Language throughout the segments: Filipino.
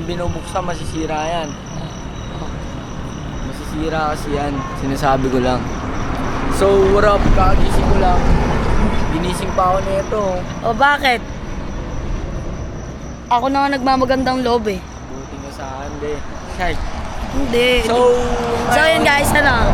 binubuksan, masisira yan. Masisira kasi yan, sinasabi ko lang. So, what up, kagising ko lang. Ginising pa ako nito. O bakit? Ako na nga nagmamagandang loob eh. Buti nga saan, de. Hey. Hindi. So yun guys, ano?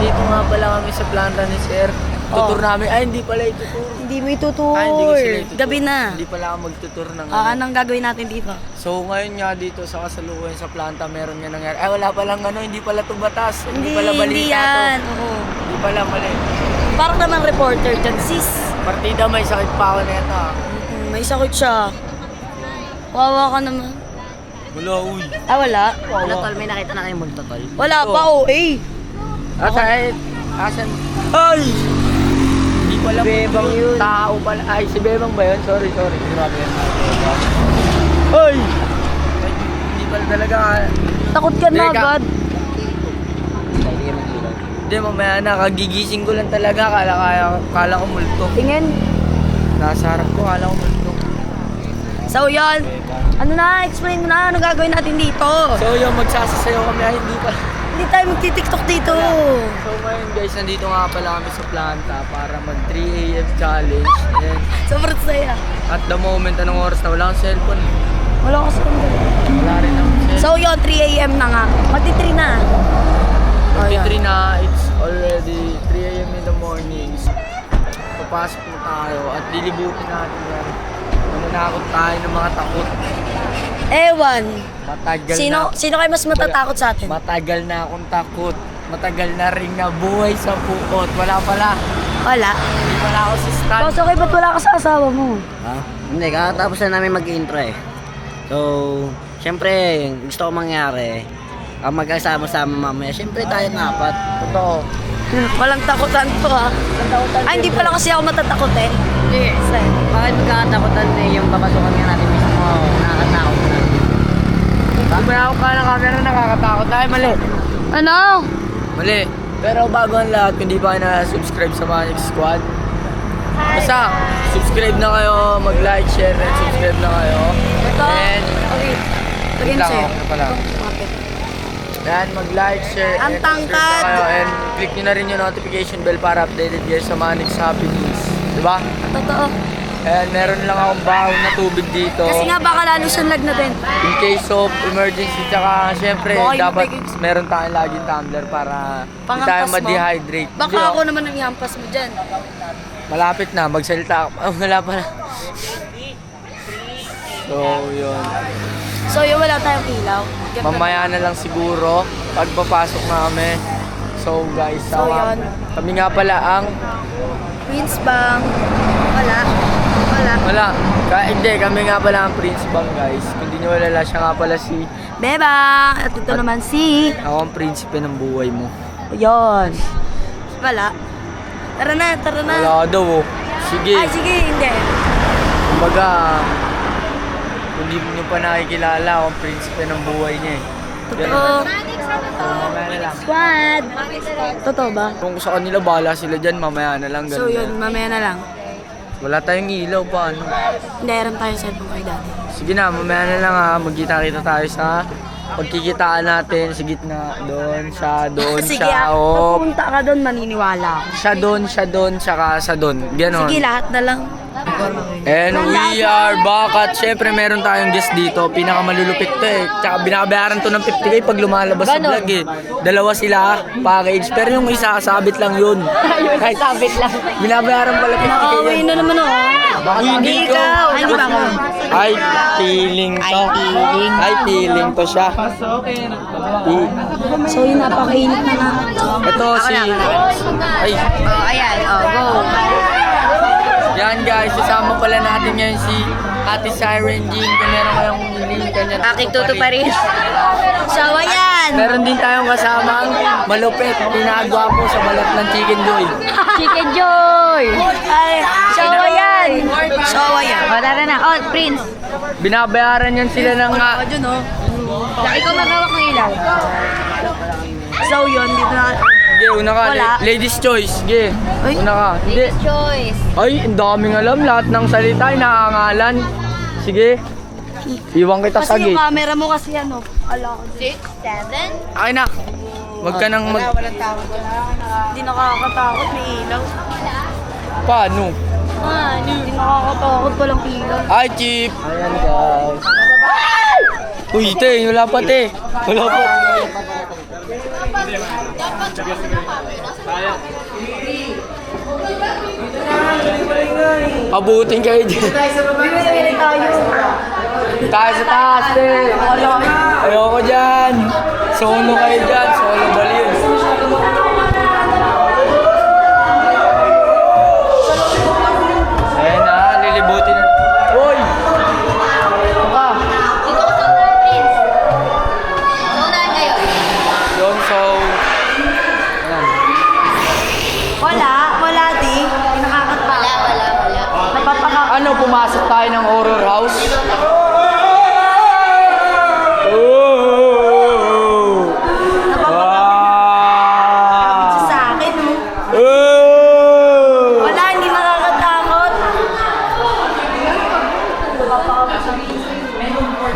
dito nga pala kami sa planta ni Sir. Tutur namin. Ay, hindi pala itutur. Hindi mo itutur. Ay, hindi ko sila itutur. Gabi na. Hindi pala ako magtutur ng Anong gagawin natin dito? So ngayon nga dito sa kasalukuyan sa planta meron nga nangyari. Ay, wala palang hindi pala ito batas. Hindi pala balita hindi yan. to. Oo. Hindi pala mali. Parang naman reporter dyan, sis. Partida, may sakit pa ako nito. May sakit siya. Wawa ka naman. Wala, uy. Wala? Wala, Tol, may nakita na kayong multo, Tol. Wala pa, eh. Asan? Ay! Hindi pala Bebang yun. Tao pala. Ay, si Bebang ba yun? Sorry. Grabe yan. Ay! Hindi pala talaga. Takot ka na Teka. agad. Hindi, mamaya na. Kagigising ko lang talaga. Kala ko multo. Tingin. Nasa harap ko, kala ko multo. So, yun. Ano na? Explain mo na. Ano gagawin natin dito? So, yung magsasasayaw kami ay hindi pa. Hindi tayo magti-tiktok dito. So, ngayon guys, nandito nga pala kami sa planta para mag 3 AM challenge. And Sobrang saya. at the moment, anong oras na? Wala akong cellphone. Wala kasi Wala rin akong cellphone. So, yun. 3 AM na nga. Magti-3 na. Magti-3 na, it's already 3 AM in the morning. Papasok na tayo at lilibutin natin yan. Mananakot tayo ng mga takot. Ewan. Matagal Sino kayo mas matatakot sa atin? Matagal na akong takot. Matagal na rin na buhay sa puot. Wala pala. Wala. Hindi pala ako sa stand. Boss, okay, ba't wala ka sa asawa mo? Ha? Hindi, kakatapos na namin mag-intro eh. So, syempre, gusto ko mangyari, ang magkasama-sama mamaya, syempre tayo apat. Totoo. Walang takutan to, ha? Ay, hindi pala kasi ako matatakot eh. Yes. Bakit magkakatakutan eh yung papasukan nga natin mismo, nakakatakot na. Kung may ako ka ng camera, nakakatakot. Ay, mali. Ano? Mali. Pero bago ang lahat, kung di pa kayo na-subscribe sa Manic Squad, basta, subscribe na kayo, mag-like, share, and subscribe na kayo. Ito. And, Okay. wait Lagyan lang, sa'yo. ano pala. Yan, mag-like, share, Ang and subscribe tangkad. na kayo. And click nyo na rin yung notification bell para updated kayo sa Manic Happy News. Diba? Totoo. And meron lang akong bahon na tubig dito. Kasi nga baka lalo siyang lagnatin. In case of emergency, tsaka syempre Baka yung dapat bigay- meron tayong laging tumbler para hindi Panghampas tayo mo? ma-dehydrate. Baka Hindi, ako naman ang ihampas mo dyan. malapit na, magsalita ako. Wala pa na. So, yun. So, yun, wala tayong ilaw. Ganda. Mamaya na lang siguro pagpapasok namin. So, guys, So, yun. kami nga pala ang Queens Bang. Wala. Hindi, kami nga pala ang Prince Bang, guys. Kung di nyo walala, siya nga pala si Bebang. At ito naman si... ako ang prinsipe ng buhay mo. Yun. Wala. Tara na. Wala daw, oh. Sige. Ay, sige, hindi. Kumbaga, kung di nyo pa nakikilala, ako ang prinsipe ng buhay niya eh. Totoo. So, mamaya na lang. Squad. Totoo ba? Kung sa kanila, bahala sila dyan, mamaya na lang. So, Ganun yun, na. mamaya na lang. Wala tayong ilaw pa, ano. Hindi, aram tayo sa cellphone kay dati. Sige na, mamaya na lang ha. Magkita-kita tayo sa pagkikitaan natin sa gitna. Doon, siya, doon, Sige, siya, oh. pag pumunta ka doon, maniniwala ako. Siya doon, tsaka sa doon. Ganon. Sige, lahat na lang. And we are back at syempre meron tayong guest dito. Pinakamalulupit to eh. Tsaka binabayaran to ng 50k pag lumalabas sa vlog eh. Dalawa sila, package. Pero yung isa, sabit lang yun. Kahit sabit lang. Binabayaran pala 50k Nakauwi yun. na naman ako. Uy, hindi ko. Ay, hindi ba ako? Ay, feeling to. Ay, feeling to siya. So, yun, napakainit na nga. Ito si... Ay, Ayan, go. yan guys, sasama pala natin ngayon si Ate Siren Jean. Kung meron kayong link kanya. Aking tutuparin. Sawa yan! Meron din tayong kasamang malupit, pinagwapo sa balat ng Chicken Joy. Chicken Joy! Ay, sawa yan! Sawa yan. O, tara na. Oh, Prince. Binabayaran yan sila ng nga. Dyan, oh. Ikaw magawak ng ilaw. So, yun, dito na. Sige, una ka. Wala. Ladies choice. Sige, Ay. una ka. Hindi. Choice. Ay, ang daming alam. Lahat ng salita ay nakangalan. Sige. Iwan kita sa Kasi yung gate. camera mo kasi ano. Ala ko. 6, 7. Ay na. Wag ka nang mag... Hindi nakakatakot, may ilaw. Paano? Hindi nakakatakot, walang ilaw. Hi, Chip! Ayan guys. Uy, te, wala pa, te. Wala pa. Abutin kayo dyan. Tayo sa taas, te. Ayoko dyan. Solo kayo dyan. Solo baliw. Ayan na, lilibutin na. Uy! Baka. Dito ko sa unahan, Prince. Sa unahan kayo. Yun, so... Ayan. Wala, di. Nakakatakot. Wala. Napapaka... Ano, pumasok tayo ng horror house? Oh! Wow! Sa akin, no? Oh! Wala, hindi nakakatakot.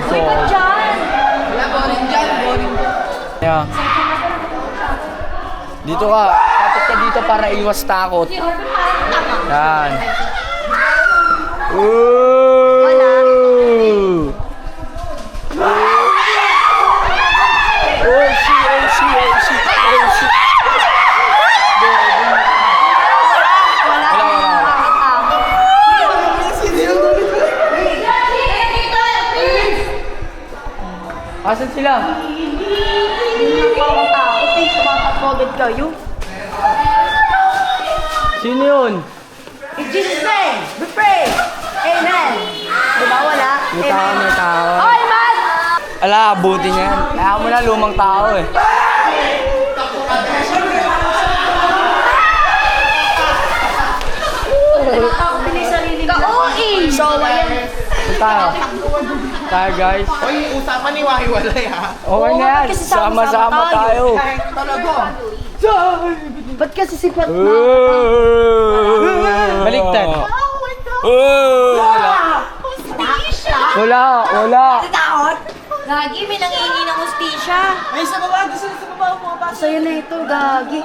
Uy, ba't dyan? Yeah. Dito ka. Kapit ka dito para iwas takot. Yan. Wala. Oh, shit. Wala, hindi nakakatakot. Asan sila? Hindi nakakatakot eh. Tumatakbo agad kayo. Sino yun? In Jesus' name, we pray. Amen. Diba wala? May tao. Hoy, man! Ala, abutin yan. Kaya mo na lumang tao eh. Ka-OE! So, ayan. Saan tayo? Tayo guys. Hoy, usapan ni Wahiwalay ha. Okay na yan. kasi sama-sama Sama-sama tayo. Kahit talaga. Ba't kasi sipat na? Baliktad. Wala. Takot? Gagi, may nangihingi ng hustisya. Ay, sa baba. Gusto na sa baba. Pumapasok. Sa'yo na ito, Gagi.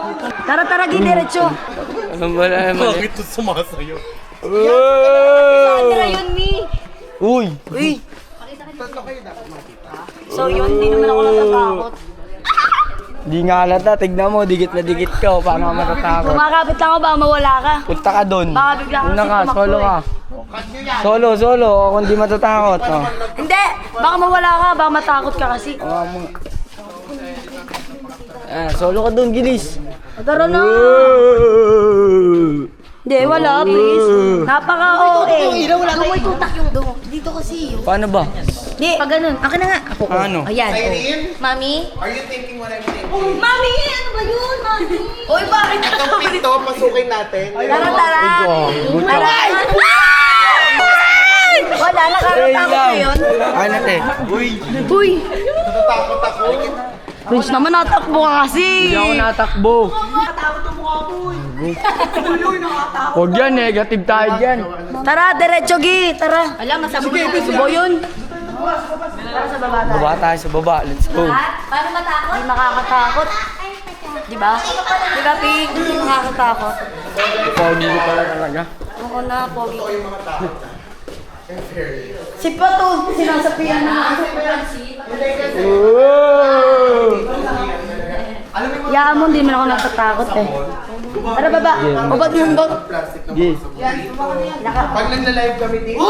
Tara, diretso. Wala naman eh. ito sumasayo? Sandra yun, Mi. Uy. Uy. So yun, hindi naman ako natatakot. Di nga halata. Tignan mo. Dikit na dikit ka. O, paano ka matatakot? Kumakapit lang ako, baka mawala ka. Punta ka dun. Baka bigla kang Una ka. tumakbo Solo eh. ka. Solo. Ako hindi matatakot. Oh. Hindi, baka mawala ka, baka matakot ka kasi. Solo ka dun, Gilis. Tara na. Hindi, wala, please. Napaka-OA. Dumoy tutak yung dumo. Dito kasi yun. Paano ba? Di, pag ganun. Akin na nga. Ako ko. Ano? Ayan. Irene? Mami? Are you thinking what I'm thinking? Mami, ano ba yun, Mami? Uy, bakit? Itong pinto, pasukin natin. Tara. Good job. Tara. Wala, nakakatakot ko yun. Ay nate. Uy, Natatakot ako. Prince naman natakbo ka kasi. Hindi ako natakbo. Huwag yan, negative tayo dyan. Tara, diretso, Gi. Tara. Alam, masabog na subo yun. Tara sa baba tayo. Baba tayo sa baba. Let's go. Paano matakot? Hindi makakatakot. Diba? Diba, Pig? Hindi makakatakot. Pogi ko pala talaga. Oo na, pogi. Si Pato, sinasapian na. Yaan mo, hindi man ako natatakot eh. Tara, baba. O, ba't yun ba? Yes. Pag nagla-live kami dito. So,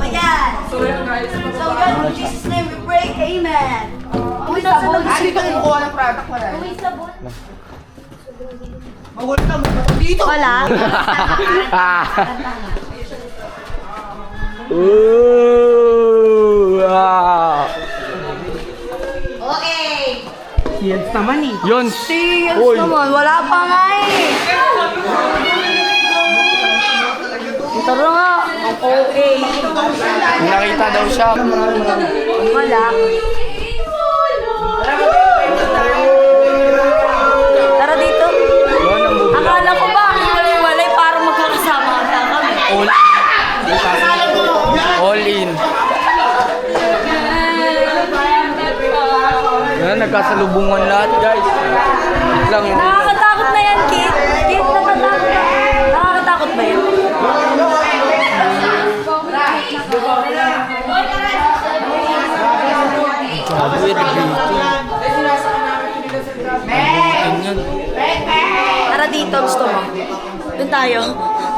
ayan. So, God, in Jesus' name we pray, amen. Uy, sabon. Dito kumukuha ng product wala. Uy, sabon. Mawala ka mo dito. Wala. Ooh, ah. Okay. Yan naman eh. Yun. Serious Uy. naman, wala pa nga eh. Tara nga. Okay. May nakita daw siya. Wala. Tara dito. Yun ang bubi. Akala ko ba, hiwalay-walay para magkakasama ka kami. Oh, All in. Yan, nagkasalubungan lahat, guys. Wait lang, hindi lang. Nakakatakot na yan, Kit. Kit, natatakot ka. Nakakatakot ba yan? Sabi, yan. Tara dito, gusto mo? Doon tayo.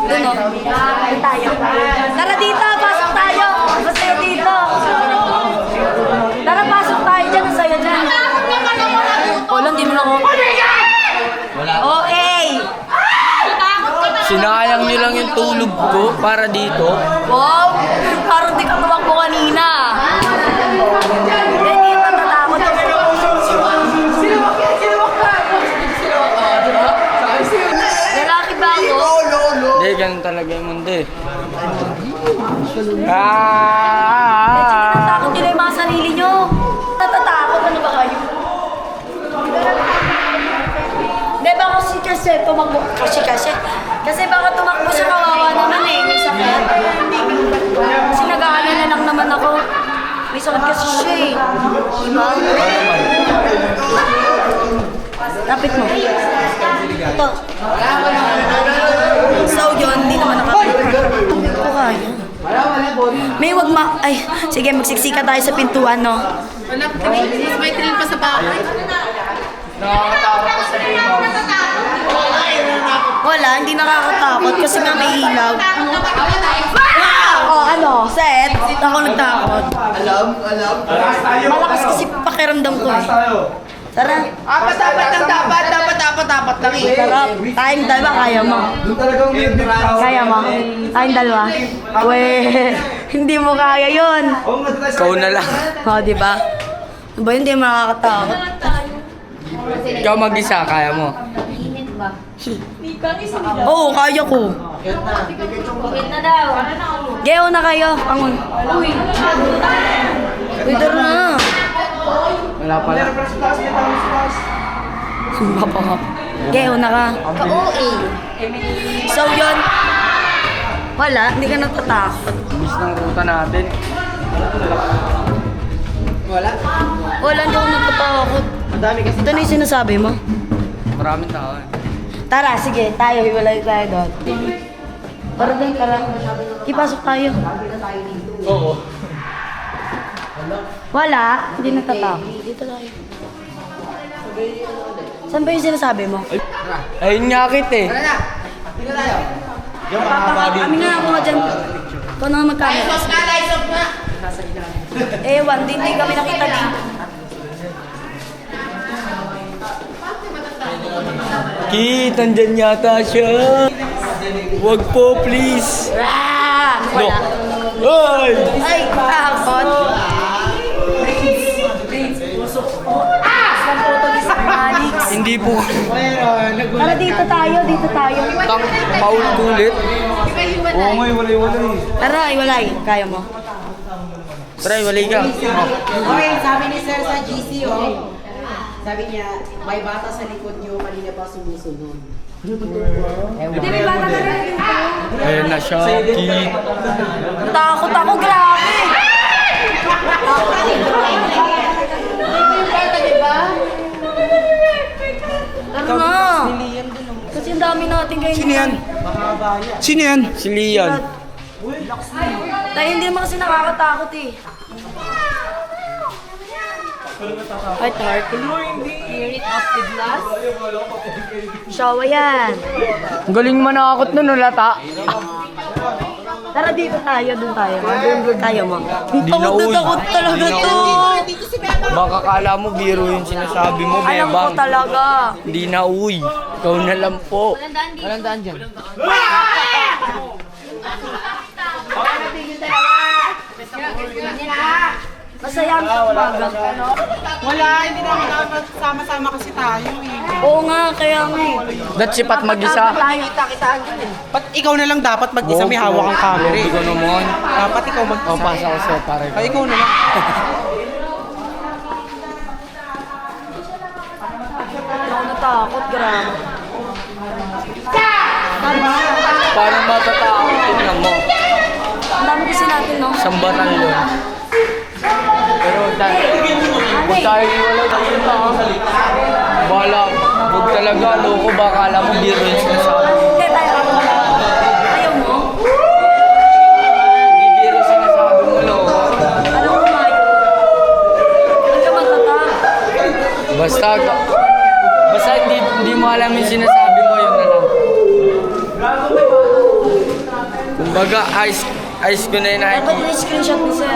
Doon o. Doon tayo. Tara dito, pasok tayo. Masaya dito. Tara, pasok tayo dyan. Ang saya dyan. Wala, hindi mo lang ako. Oh, eh! Sinayang nyo lang yung tulog ko para dito. Wow! Parang di ka tumakbo kanina. Hindi ka natatakot. Lalaki ba ako? Hindi, ganun talaga yung mundo eh. Tinatakot nyo na yung mga sarili nyo. Natatakot, ano ba kayo? Hindi ba kasi tumakbo? Kasi baka tumakbo siya, kawawa naman eh. May sakit. Kasi nag-aalala lang naman ako. May sakit kasi siya eh. Diba? Lapit mo. Ito. So yun, hindi naman nakapit. Hindi ko kaya. May wag ay, sige, magsiksika tayo sa pintuan, no? May train pa sa bahay. Wala, hindi nakakatakot kasi nga may ilaw. Oh, ano, set? Ako nagtakot. Malakas kasi pakiramdam ko eh. Tara. Dapat lang eh. Tara, tayong dalawa, kaya mo. Kaya mo? Tayong dalawa? Weh, hindi mo kaya yun. Ikaw na lang. O, di ba? Diba yun, hindi mo nakakatakot. Ikaw mag-isa, kaya mo. Oo, kaya ko. Geo na kayo, pangon. Uy, daro na. Wala pala. Sumba pa nga. Geo na ka. So yun. Wala, hindi ka natatakot. Miss ng ruta natin. Wala, hindi ako natatakot. Ito na yung sinasabi mo. Maraming tao eh. Tara, sige, tayo, hiwalay tayo doon. Tara din, tara. Ipasok tayo. Oo. Wala, hindi natatakot. Dito tayo. Saan ba yung sinasabi mo? Ayun nga kit eh. Kami nga ako nga dyan. Ikaw na nga magkamera. Ewan, hindi kami nakita dito. Kit, nandyan yata siya. Wag po, please. Ah! No. Wala. Ay! Ay, takot. Hindi po. Tara, dito tayo, dito tayo. Tang paulit-ulit. Oo nga, walay-walay. Tara, iwalay. Kaya mo. Try, walay ka. Oh. Okay, sabi ni Sir sa GC, sabi niya, may bata sa likod niyo, kanina pa sumusunod. Hindi, may bata na rin. Ayan na siya, Kit. Takot ako, grabe. Tara na. Kasi ang dami natin ngayon. Sino yan? Sino yan? Si Lian. Dahil hindi naman kasi nakakatakot eh. Heart, heart. Spirit of the glass. Shawa yan. Ang galing manakot nun, ulata. Tara dito tayo, dun tayo. Tayo mo. Di na, uy. Takot talaga Di na, to. Baka kala mo biro yung sinasabi mo, Alam ko bebang. talaga. Hindi na, uy. Ikaw na lang po. Walang daan dyan. Masaya ang umaga. Wala, hindi namin dapat sama-sama kasi tayo eh. Oo nga, kaya nga eh. Ba't sipat mag-isa? Kita-kitaan din eh. Ba't ikaw na lang dapat mag-isa, may hawak ang camera Hindi eh. ko naman. Dapat ikaw O, mag-isa. pasa ko sa'yo para Ay, ikaw na lang. Ako natakot, grabe. Parang matatakot. Tingnan mo. Ang dami kasi natin, no? Isang batalyon. Pero dahil huwag tayo iwalay dito na. Bala, huwag talaga, loko ba? Akala mo biro yung sinasabi. Hindi, tayo ako. Ayaw mo? Hindi biro sinasabi mo, loko. Alam mo, Mayo. Huwag ka magtatak. Basta hindi mo alam yung sinasabi mo, yun na lang. Kumbaga, ice ko na yung Dapat nakikita. na screenshot ni sir.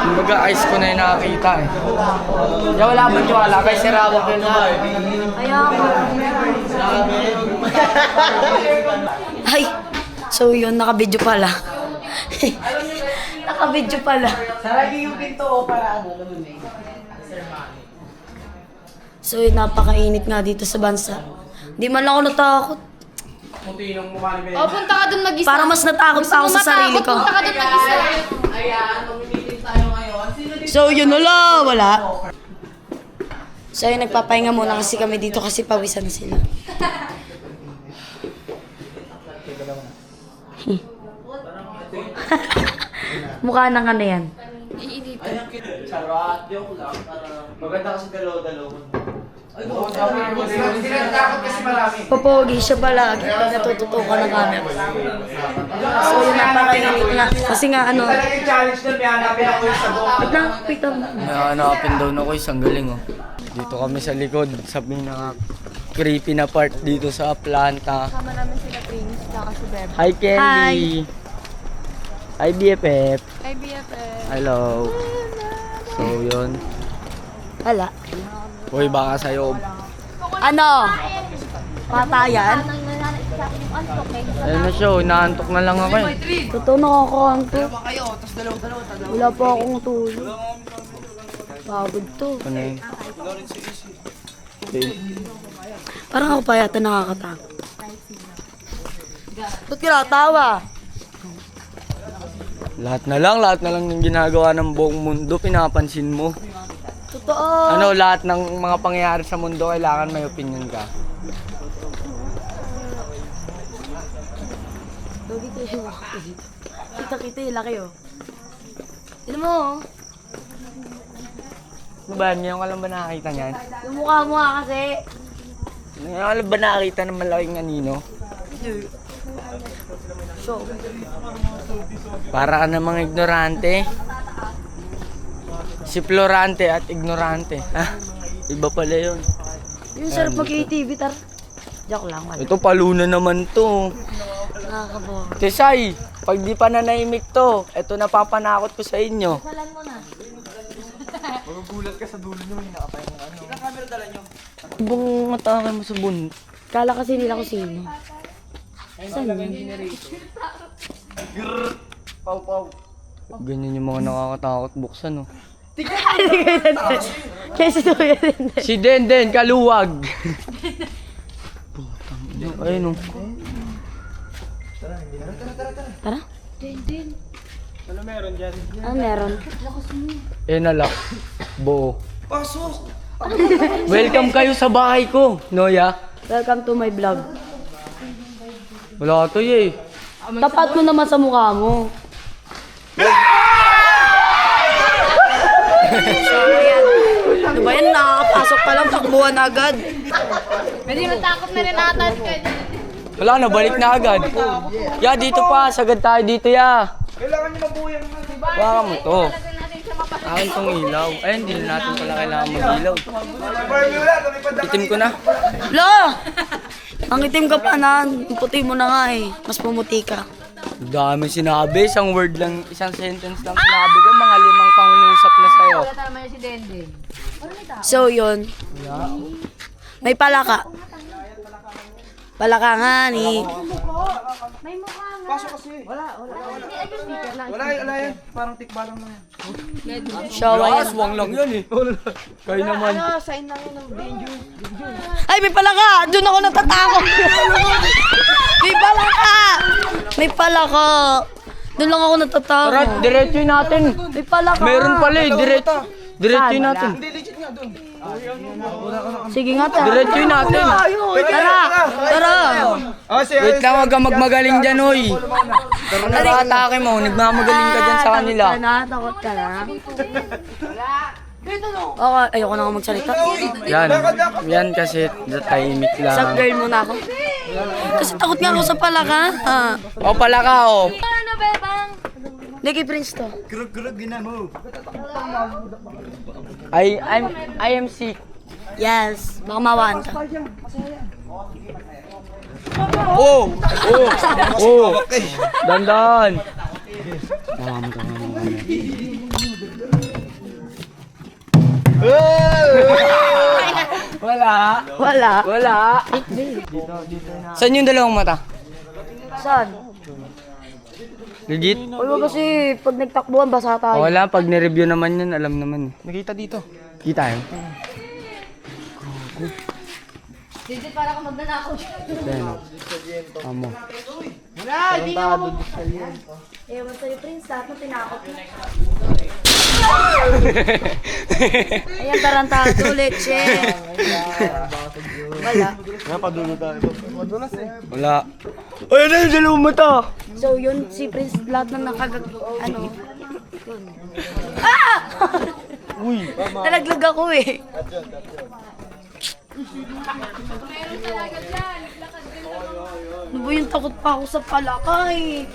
Kumbaga, ice ko na yung nakakita eh. Kaya wala ba wala? Kay si Rawak yun naman. Kaya ako. Ay, so yun, nakabidyo pala. Nakabidyo pala. Saragi yung pinto o para ano, lumamig. So yun, napakainit nga dito sa bansa. Di man lang ako natakot. O, punta ka dun mag-isa. Parang mas natakot pa ako sa sarili ko. Punta ka dun mag-isa. So yun, wala. So yun, nagpapahinga muna kasi kami dito kasi pawisan sila. Mukha ng ano yan. Maganda kasi dalaw-dalaw. Popogi siya palagi pag natututukan ng camera. So yun, napakainit nga. Kasi nga ano, wait lang. May hanapin daw na ko isang galing oh. Dito kami sa likod, sa pinaka creepy na part dito sa planta. Kasama namin sila Prince, tsaka si Beb. Hi Kelly! Hi BFF! Hi, BFF. Hello! So yun. Hala. Hoy baka sa'yo. Ano? Patayan? Ayun na siya, inaantok na lang ako eh. Totoo nakakaanto. Wala pa akong tulog. Pagod to. Ano yun? Okay. Parang ako pa yata nakakatakot. Ba't ka natawa? Lahat na lang ng ginagawa ng buong mundo, pinapansin mo. Totoo. Ano, lahat ng mga pangyayari sa mundo, kailangan may opinion ka. Logi tayo yung wakit dito. Kita-kita yung laki oh. Tignan mo oh. Ano ba, ngayon ka lang ba nakakita niyan? Yung mukha mo nga kasi. Ngayon ka lang ba nakakita ng malaking anino? So, Para ka namang ignorante. Si Florante at ignorante. Ha? Iba pala yun. yung sarap mag-ATV tar. Joke lang, wala. Ito, paluna naman to. Nakakabor. Tesay, pag di pa nanahimik to, ito napapanakot ko sa inyo. Salan mo na. Bang matake mo sa bun. Kala kasi nila ko sino. Saan yan? Ganyan yung mga nakakatakot buksan, oh. Kasi ito yan. Si Denden, kaluwag. Putang ina, ayun, oh. Tara. Ano meron? Nalak. Buo. Pasok! Welcome kayo sa bahay ko, Noya. Welcome to my vlog. Wala to eh. Tapat mo naman sa mukha mo. So, ayan. Ano ba yan? Nakakapasok pa lang, takbuhan agad. Pwede matakot na rin ata. Wala na, balik na agad. Ya, dito pa. Sagad tayo dito, ya. Kailangan nyo mabuyang na. Baka mo to. Akin tong ilaw. Ayun, hindi na natin pala kailangan mag-ilaw. Itim ko na. Lo! Ang itim ka pa na. Ang puti mo na nga eh. Mas pumuti ka. Dami sinabi. Isang word lang, isang sentence lang sinabi ko. Mga 5 pangungusap na sa'yo. Wala naman si Denden. So, yun. May palaka. Palaka nga ni. May mukha nga. Pasok kasi. Wala yan. Parang tikbalang lang yan. Shawa yan. Aswang lang yan eh. Kayo naman. Sign lang yun ng danger. Ay, may palaka! Doon ako natatakot! May palaka! May palaka! Doon lang ako natatakot. Tara, diretso natin. May palaka! Meron pala eh, diretso Saan? natin. Hindi, legit nga dun. Sige nga, tara. Diretsuin natin. Tara! Tara! Oh, sige. Wait lang, huwag kang magmagaling dyan, oy. Nag-atake mo, nagmamagaling ka dyan sa kanila. Takot ka na? Okay, ayoko na nga magsalita. Yan kasi tahimik Sa lang. girl muna ako. Kasi takot nga ako sa palaka. O pala ka, o. Ano, bebang? Lagi Prince to. I am sick. Yes, baka mawaan ka. Oh! Oh! Oh! Dandan! Wala. Wala. Wala. Saan yung dalawang mata? Saan? Legit? Uy, wag kasi pag nagtakbuhan, basa tayo. Wala, pag ni-review naman yun, alam naman. Nakita dito. Kita yun? Digit para ka magnanakaw. Ano? Amo. Ewan sa'yo, Prince, lahat na tinakot mo. Ayan, tarantado, leche. Wala. Wala. Ay, ano yung dalawang mata? So, yun, si Prince, lahat na ano. Yun. Ah! Uy. Nalaglag ako eh. Ano ba yung takot pa ako sa palaka eh?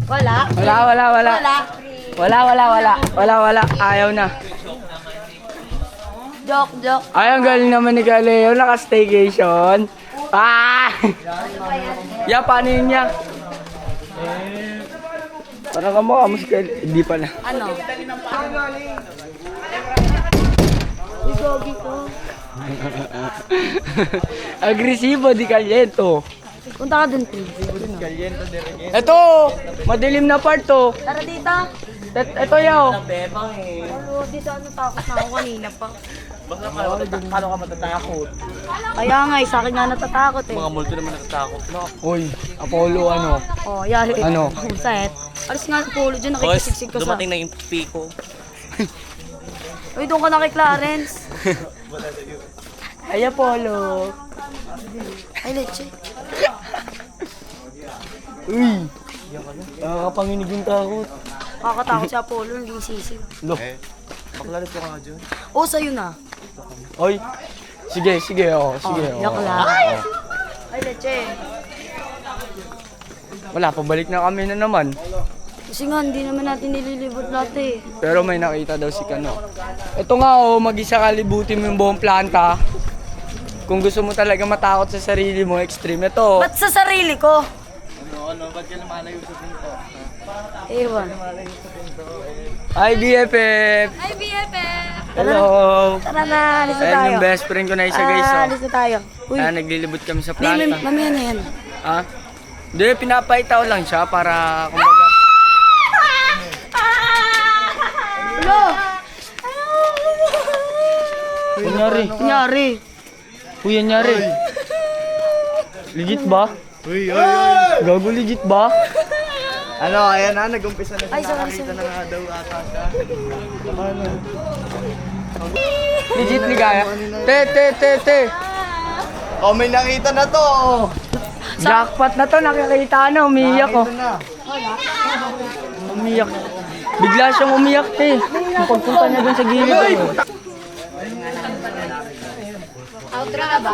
Wala. Wala, wala, wala. Wala. Wala. Ayaw na. Joke. Ay, ang galing naman ni Kaleo. Naka-staycation. Ah! Ya, paano yun niya? Parang kamukha mo si Kaleo. Hindi pala. Ano? Uy, gogi ko. Agresibo, di kalyento. Punta ka dun, Prince. Ito! Madilim na part to. Tara dito. Ito yaw. Ano, dito ano takot na ako kanina pa. Paano ka matatakot? Kaya nga, sa akin nga natatakot eh. Multo naman natatakot. No? Uy, Apollo ano? Oh, yari. Ano? Set. Alis nga sa polo dyan, nakikisiksik ka sa... na yung piko. Uy, doon ka na kay Clarence. Ay, Apollo. Ay, leche. Uy. Nakakapanginig yung takot. Kakatakot si Apollo, naging sisiw. Lo. Maklarit ko ka nga dyan. Oh, sa'yo na. Oy. Sige, oh. Sige, oh. Yak lang. Ay, leche. Wala, pabalik na kami na naman. Kasi nga, hindi naman natin nililibot lahat eh. Pero may nakita daw si Kano. Ito nga oh, mag-isa kalibutin mo yung buong planta. Kung gusto mo talaga matakot sa sarili mo, extreme. Ito. Ba't sa sarili ko? Ba't ka lumalayo sa pinto? Ewan. Hi, BFF! Ay, BFF! Hello! Tara na, alis na Ayan tayo. yung best friend ko na isa guys. Oh. Alis na tayo. Uy, Kaya naglilibot kami sa di, planta. mamaya na yan. Ha? Hindi, pinapahitaw lang siya para kumbaga. Hello! Kunyari. Kunyari. Uy, kunyari. Legit ba? Uy! Gago legit ba? Ano, ayan na, nag-umpisa na Ay, sorry, nakakita na nga daw ata siya. Legit ni Gaya. Te. Oh, may nakita na to! Jackpot na to, nakikita na, umiiyak oh. Umiyak. Bigla siyang umiyak te. Yung pagpunta niya dun sa gilid. Oh. Outra ka ba?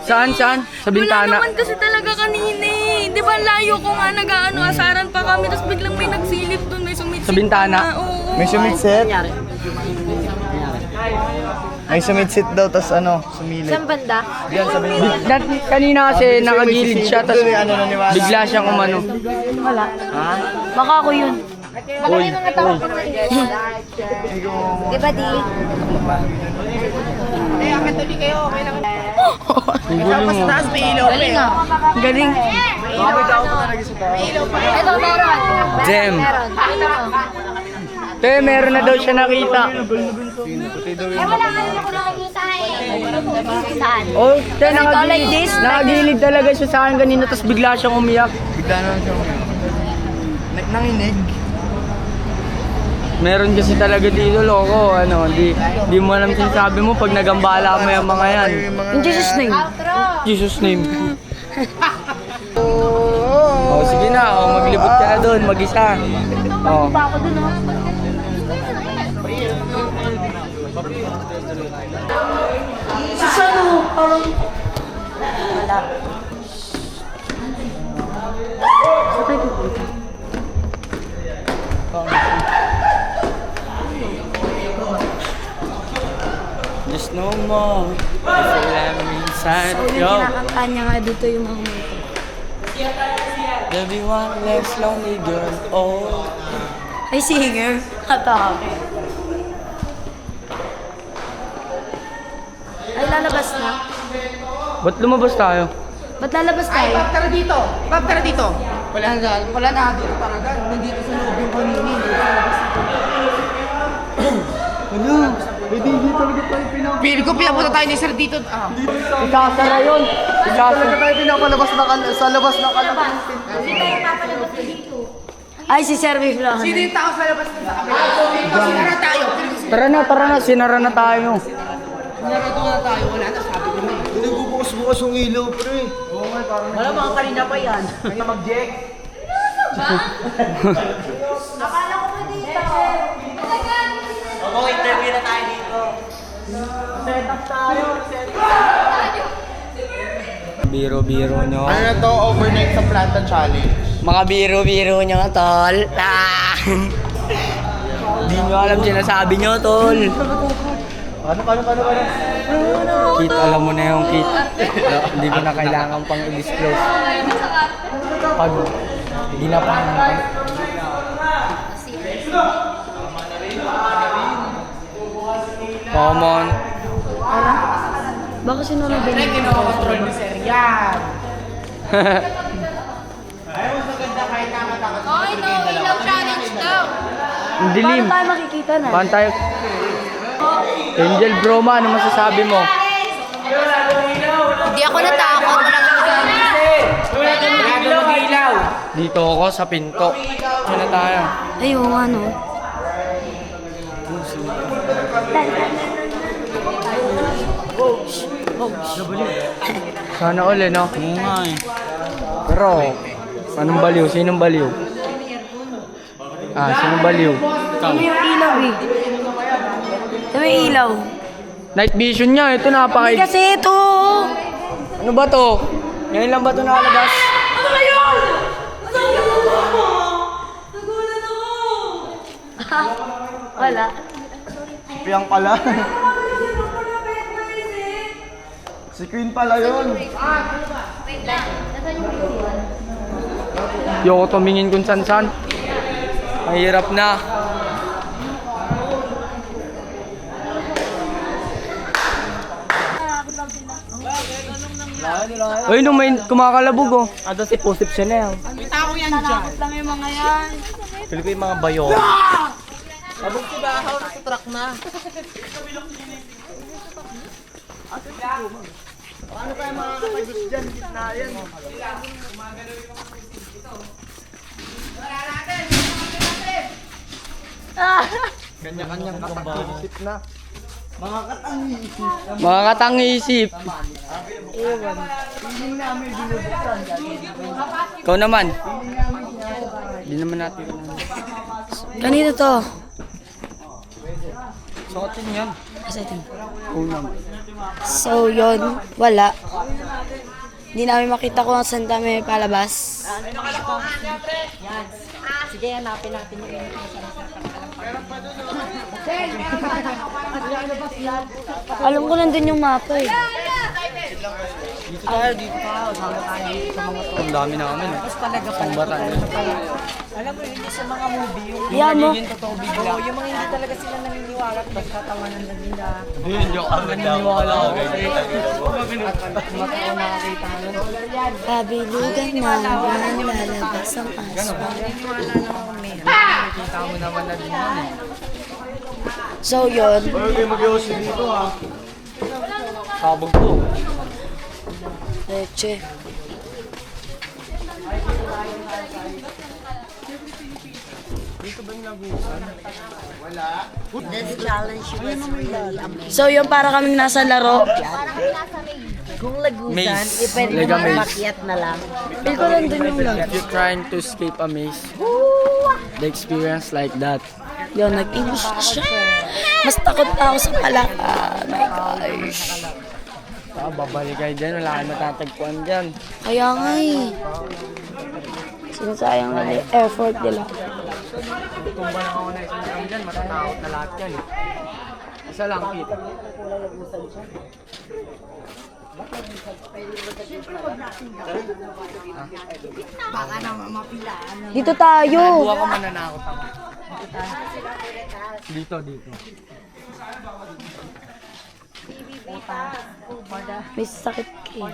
Saan? Sa bintana. Wala naman kasi talaga kanina eh. Di ba layo ko nga nag-ano, asaran pa kami, tapos biglang may nagsilip dun, may sumitsit. Sa bintana? Oo. May sumitsit? May sumitsit daw, tas ano, sumilip. Saan banda? Diyan sa bintana. Kanina kasi nakagilid siya, tapos Ano naniwala? bigla siyang umano. Wala. Baka ako yun. Baka may mga tao pa na Di ba di? Ang gulo mo. Galing ah. Galing. Ito, meron. Damn. Meron. Ito mo. Te, meron na daw siya nakita. Eh, wala nga rin ako nakikita eh. Saan? Oh, te, like this? nakagilid talaga siya sa akin kanina, tapos bigla siyang umiyak. Bigla naman siya umiyak. Nanginig. Meron kasi talaga dito, loko. Ano, di mo alam sinasabi mo pag nagambala mo yung mga yan. In Jesus' name. Jesus name. Oh, sige na. Oh, maglibot ka na doon, mag-isa. Oh. Pa ako dun, oh. Sano, parang... Wala. Saan tayo pupunta? Just no more. If you let me inside. So, yung Yo. kinakanta niya nga dito yung mga multo. There'll be one less lonely girl. Oh. Ay, singer. Atake. Ay, lalabas na. Ba't lumabas tayo? Ba't lalabas tayo? Bob, tara dito! Bob, tara dito! Wala na dito talaga. Nandito sa loob yung kanini. Ano? Hindi talaga tayo Pili ko pinapunta tayo ni Sir dito. Ikasara yun. Talaga tayo pinapalabas na sa labas ng kalabas. Ay, si Sir Bifla. Sino yung tao sa labas ng sa kabila? Sinara tayo. Tara na. Sinara na tayo. Sinarado na tayo. Wala na, sabi ko na eh. Nagbubukas-bukas yung ilaw, pre. Wala mga kanina pa yan. Kaya mag-jack. Akala ko pa dito. Biro-biro nyo. Ano na to? Overnight sa Planta Challenge. Mga biro-biro nyo, tol. Ah! Hindi nyo alam sinasabi nyo, tol. Paano? Kit, alam mo na yung kit. Hindi mo na kailangan pang i-disclose. Pag ginapang Come on. Baka sinunod din. Kinokontrol ni Sir yan. Ayaw mas maganda kahit nakakatakot. Oy, no, ilaw challenge daw. Ang dilim. Paano tayo makikita na? Paano tayo? Angel Broma, ano masasabi mo? Hindi ako natakot. Wala mag-ilaw. Dito ako sa pinto. Saan na tayo? Ay, oo nga, no. Sana all, no? Oo nga eh. Pero, anong baliw? Sinong baliw? Sinong baliw? Tama yung ilaw, eh. Tama yung ilaw. Night vision niya, ito Hindi napaka... kasi ito. Ano ba to? Ngayon lang ba ito nakalabas? Wala. Piyang pala. Si Queen pala yun. Yoko tumingin kung san-san. Mahirap na. Uy, nung may kumakalabog oh. Ado si Pusip siya na yan. Tao yan dyan. Lang yung mga yan. Pili ko yung mga bayo. Abog si Bahaw na sa truck na. Paano tayo makakatagos dyan? Gitna yan. Kanya-kanyang katak-isip na. Mga katang-isip. Mga katang-isip. Hindi namin binubuksan. Ikaw naman. Hindi naman natin. Kanino to? Suotin yan. Asa ito? Unang. So, yun. Wala. Hindi namin makita kung saan kami palabas. Sige, hanapin natin yung Alam ko nandun yung mapa eh. Dito tayo. Sama tayo dito sa mga to. Ang dami namin. talaga Ang batan. Alam mo, hindi sa mga movie, yung Iyan mo. Totoo bigla. yung mga hindi talaga sila naniniwala at basta tawanan lang nila. Hindi, joke ang naniniwala ako. Matao nakakita mo. Kabilugan na lalabas ang aswang. Nakita mo naman na din yun eh. So, yun. Okay, mag-iossi dito ha. Sabog to. Leche. This challenge was really amazing. So yung para kaming nasa laro. Parang nasa main. Kung lagusan, Maze. pwede Like a naman maze. makiat na lang. Feel ko nandun yung laro. If you're trying to escape a maze, the experience like that. Yun, nag-English siya. Mas takot na ako sa palaka. My gosh. Babalik kayo dyan, wala kayong matatagpuan dyan. Kaya nga eh. Sinasayang na yung effort nila. Tumba lang ako na isang drum dyan, matatakot na lahat yan. Isa lang, Pete. Dito tayo. Buha ko mananakot ako. Dito. May sakit ka eh.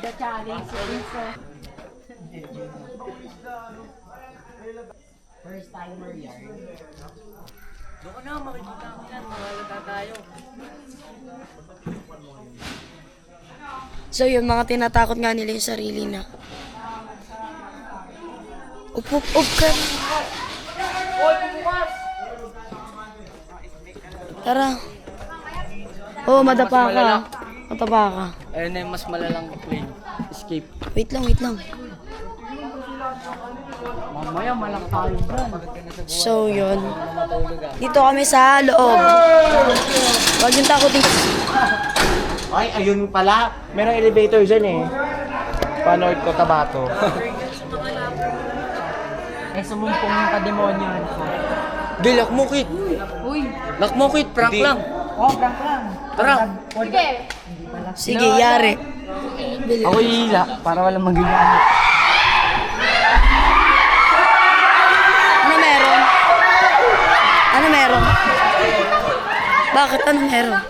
Doon na, makikita ko yan, mahalata tayo. So yung mga tinatakot nga nila yung sarili na. Up ka. Tara. Oo, madapa ka. Matapa ka. Ayun na yung mas malalang plane. Escape. Wait lang. Mamaya, malaki tayo dyan. So yun. Dito kami sa loob. Huwag yung takotin. Ay, ayun pala. Merong elevator dyan eh. Panood ko, Tabato. Eh, sumumpong yung kademonyo. Di, lakmukit. Lakmukit, prank lang. Tara. Sige, yari. Ako hihila para walang magigamit. Ano meron? Bakit? Ano meron?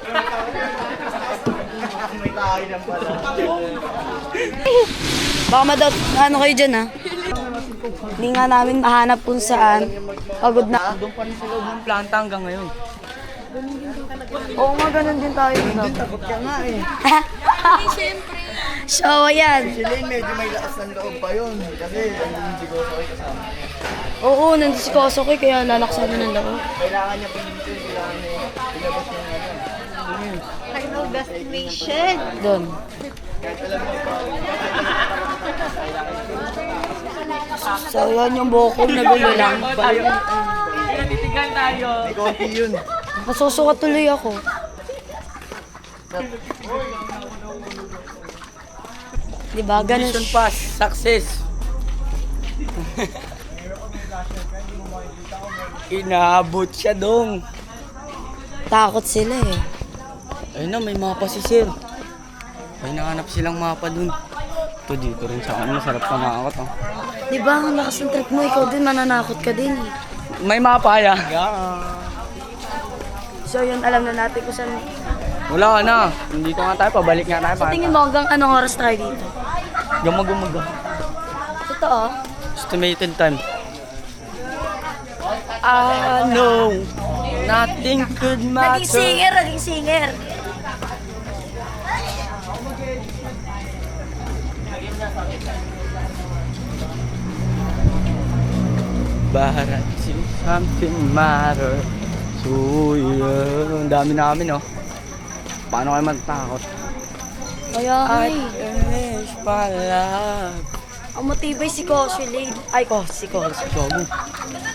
Baka ano kayo dyan ha? Hindi nga namin mahanap kung saan. Pagod na. Doon pa rin sa loob ng planta hanggang ngayon. Oo nga, ganun din tayo. Takot ka nga eh. So, ayan. Si Lane medyo may lakas ng loob pa yun. Kasi ang siguro ko kasama. Oo, nandun si Kosokoy kaya lalaksan na ng laro. Kailangan niya pinipin, kailangan niya ilabas yung ano. Final destination. Doon. So, yun yung bokong nagulo lang. Titigan tayo. May konti yun. Masusukat tuloy ako. Diba? Ganun. Mission pass, success. Inaabot siya dong. Takot sila eh. Ayun na, may mapa si Sir. May nahanap silang mapa dun. Ito dito rin sa akin, masarap pa nakakot. Oh. Diba? Ang lakas ng trip mo. Ikaw din, mananakot ka din eh. May mapa ya. So yun, alam na natin kung saan. Wala ka na. Nandito nga tayo, pabalik nga tayo. Sa tingin mo hanggang anong oras tayo dito? Gamagumaga. Totoo? Estimated time. I know nothing could Naging matter. singer. But I see something matter. So yeah. Ang dami namin oh. Paano kayo matakot? Kaya I ay. wish my love. Ang matibay si Koshi Lane. Ay, si Koshi. Gago.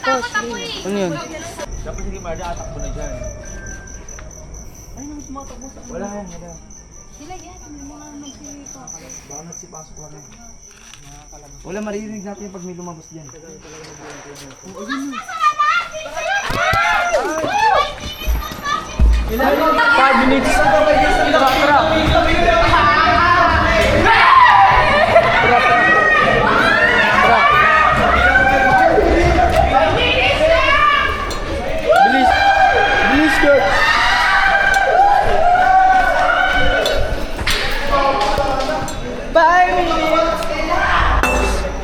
Koshi Lane. Ano yun? Dapat sige Marda, atakbo na dyan. Ay, naman tumatakbo sa... Wala. Sila yan, hindi mo lang nagsipasok. Baka nagsipasok lang yan. Wala, maririnig natin yung pag may lumabas dyan. Ilan? 5 minutes. Tara. Bilis. Bilis, girl.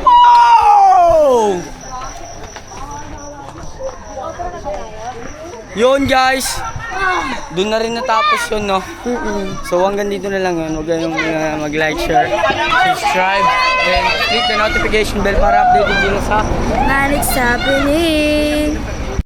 Oh! Yun guys. Doon na rin natapos yun, no? So hanggang dito na lang yun. Huwag kayong mag-like, share, subscribe, and click the notification bell para updated din sa Man, it's happening.